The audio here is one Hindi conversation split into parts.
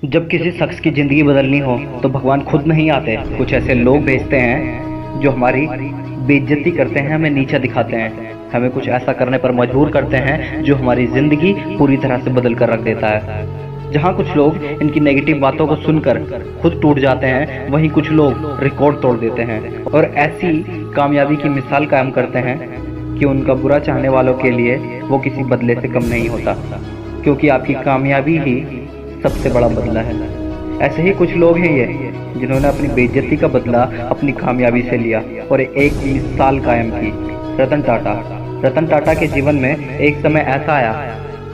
जब किसी शख्स की ज़िंदगी बदलनी हो तो भगवान खुद नहीं आते, कुछ ऐसे लोग भेजते हैं जो हमारी बेइज्जती करते हैं, हमें नीचा दिखाते हैं, हमें कुछ ऐसा करने पर मजबूर करते हैं जो हमारी ज़िंदगी पूरी तरह से बदल कर रख देता है। जहाँ कुछ लोग इनकी नेगेटिव बातों को सुनकर खुद टूट जाते हैं, वहीं कुछ लोग रिकॉर्ड तोड़ देते हैं और ऐसी कामयाबी की मिसाल कायम करते हैं कि उनका बुरा चाहने वालों के लिए वो किसी बदले से कम नहीं होता, क्योंकि आपकी कामयाबी ही सबसे बड़ा बदला है। ऐसे ही कुछ लोग हैं ये जिन्होंने अपनी बेइज्जती का बदला अपनी कामयाबी से लिया और एक मिसाल कायम की। रतन टाटा के जीवन में एक समय ऐसा आया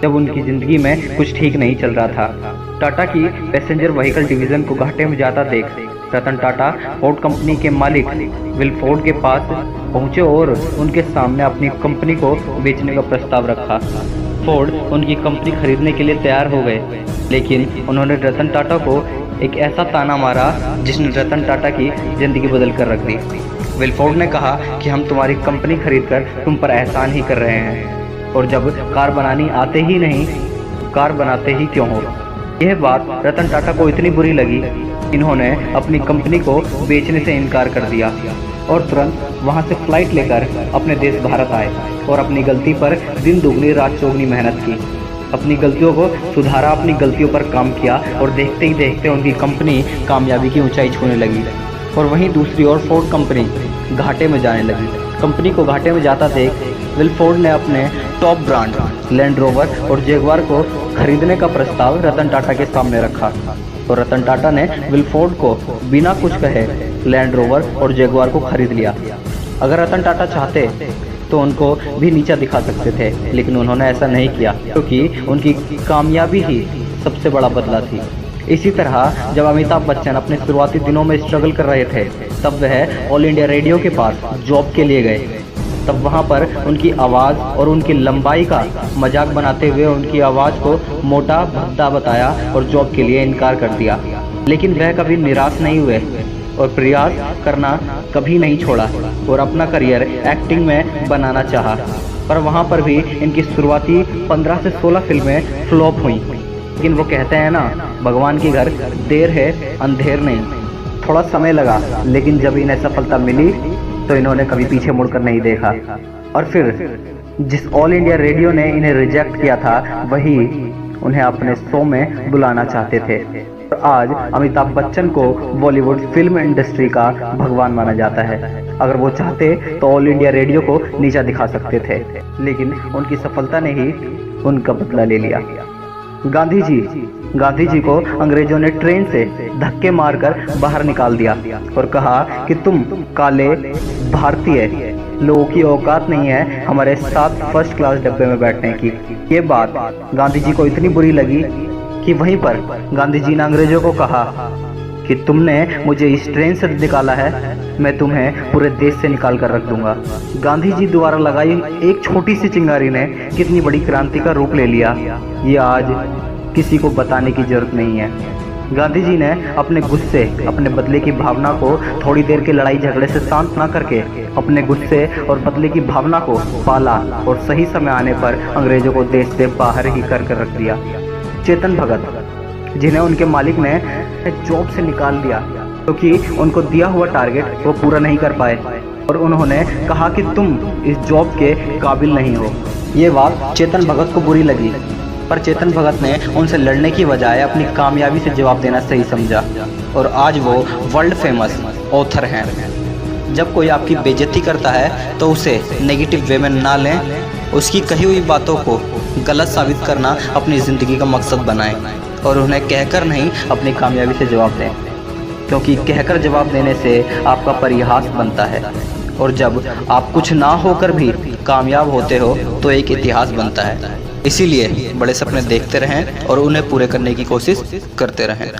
जब उनकी ज़िंदगी में कुछ ठीक नहीं चल रहा था। टाटा की पैसेंजर व्हीकल डिवीज़न को घाटे में जाता देख रतन टाटा फोर्ड कंपनी के मालिक विलफोर्ड के पास पहुंचे और उनके सामने अपनी कंपनी को बेचने का प्रस्ताव रखा। फोर्ड उनकी कंपनी खरीदने के लिए तैयार हो गए, लेकिन उन्होंने रतन टाटा को एक ऐसा ताना मारा जिसने रतन टाटा की ज़िंदगी बदल कर रख दी। विलफोर्ड ने कहा कि हम तुम्हारी कंपनी खरीदकर तुम पर एहसान ही कर रहे हैं, और जब कार बनानी आते ही नहीं, कार बनाते ही क्यों हो। यह बात रतन टाटा को इतनी बुरी लगी, इन्होंने अपनी कंपनी को बेचने से इनकार कर दिया और तुरंत वहां से फ्लाइट लेकर अपने देश भारत आए और अपनी गलती पर दिन दुगनी रात चौगनी मेहनत की, अपनी गलतियों को सुधारा, अपनी गलतियों पर काम किया और देखते ही देखते उनकी कंपनी कामयाबी की ऊंचाई छूने लगी। और वहीं दूसरी ओर फोर्ड कंपनी घाटे में जाने लगी। कंपनी को घाटे में जाता देख विलफोर्ड ने अपने टॉप ब्रांड लैंड रोवर और जैगुआर को खरीदने का प्रस्ताव रतन टाटा के सामने रखा, तो रतन टाटा ने विलफोर्ड को बिना कुछ कहे लैंड रोवर और जैगुआर को खरीद लिया। अगर रतन टाटा चाहते तो उनको भी नीचा दिखा सकते थे, लेकिन उन्होंने ऐसा नहीं किया, क्योंकि उनकी कामयाबी ही सबसे बड़ा बदला थी। इसी तरह जब अमिताभ बच्चन अपने शुरुआती दिनों में स्ट्रगल कर रहे थे, तब वह ऑल इंडिया रेडियो के पास जॉब के लिए गए। तब वहां पर उनकी आवाज़ और उनकी लंबाई का मजाक बनाते हुए उनकी आवाज़ को मोटा भद्दा बताया और जॉब के लिए इनकार कर दिया। लेकिन वह कभी निराश नहीं हुए और प्रयास करना कभी नहीं छोड़ा और अपना करियर एक्टिंग में बनाना चाहा। पर वहाँ पर भी इनकी शुरुआती 15 से 16 फिल्में फ्लॉप हुई। लेकिन वो कहते हैं ना, भगवान की घर देर है अंधेर नहीं। थोड़ा समय लगा, लेकिन जब इन्हें सफलता मिली तो इन्होंने कभी पीछे मुड़कर नहीं देखा। और फिर जिस ऑल इंडिया रेडियो ने इन्हें रिजेक्ट किया था, वही उन्हें अपने शो में बुलाना चाहते थे। आज अमिताभ बच्चन को बॉलीवुड फिल्म इंडस्ट्री का भगवान माना जाता है। अगर वो चाहते तो ऑल इंडिया रेडियो को नीचा दिखा सकते थे, लेकिन उनकी सफलता ने ही उनका बदला ले लिया। गांधी जी को अंग्रेजों ने ट्रेन से धक्के मारकर बाहर निकाल दिया और कहा कि तुम काले भारतीय लोगों की औकात नहीं है हमारे साथ फर्स्ट क्लास डब्बे में बैठने की। ये बात गांधी जी को इतनी बुरी लगी कि वहीं पर गांधी जी ने अंग्रेजों को कहा कि तुमने मुझे इस ट्रेन से निकाला है, मैं तुम्हें पूरे देश से निकाल कर रख दूंगा। गांधी जी द्वारा लगाई एक छोटी सी चिंगारी ने कितनी बड़ी क्रांति का रूप ले लिया, ये आज किसी को बताने की जरूरत नहीं है। गांधी जी ने अपने गुस्से, अपने बदले की भावना को थोड़ी देर के लड़ाई झगड़े से शांत ना करके अपने गुस्से और बदले की भावना को पाला और सही समय आने पर अंग्रेजों को देश से बाहर ही कर रख दिया। चेतन भगत, जिन्हें उनके मालिक ने जॉब से निकाल दिया क्योंकि उनको दिया हुआ टारगेट वो पूरा नहीं कर पाए और उन्होंने कहा कि तुम इस जॉब के काबिल नहीं हो। ये बात चेतन भगत को बुरी लगी, पर चेतन भगत ने उनसे लड़ने की बजाय अपनी कामयाबी से जवाब देना सही समझा और आज वो वर्ल्ड फेमस ऑथर हैं। जब कोई आपकी बेइज्जती करता है तो उसे नेगेटिव वे में ना लें, उसकी कही हुई बातों को गलत साबित करना अपनी ज़िंदगी का मकसद बनाएं और उन्हें कहकर नहीं अपनी कामयाबी से जवाब दें, क्योंकि कहकर जवाब देने से आपका परिहास बनता है और जब आप कुछ ना होकर भी कामयाब होते हो तो एक इतिहास बनता है। इसीलिए बड़े सपने देखते रहें और उन्हें पूरे करने की कोशिश करते रहें।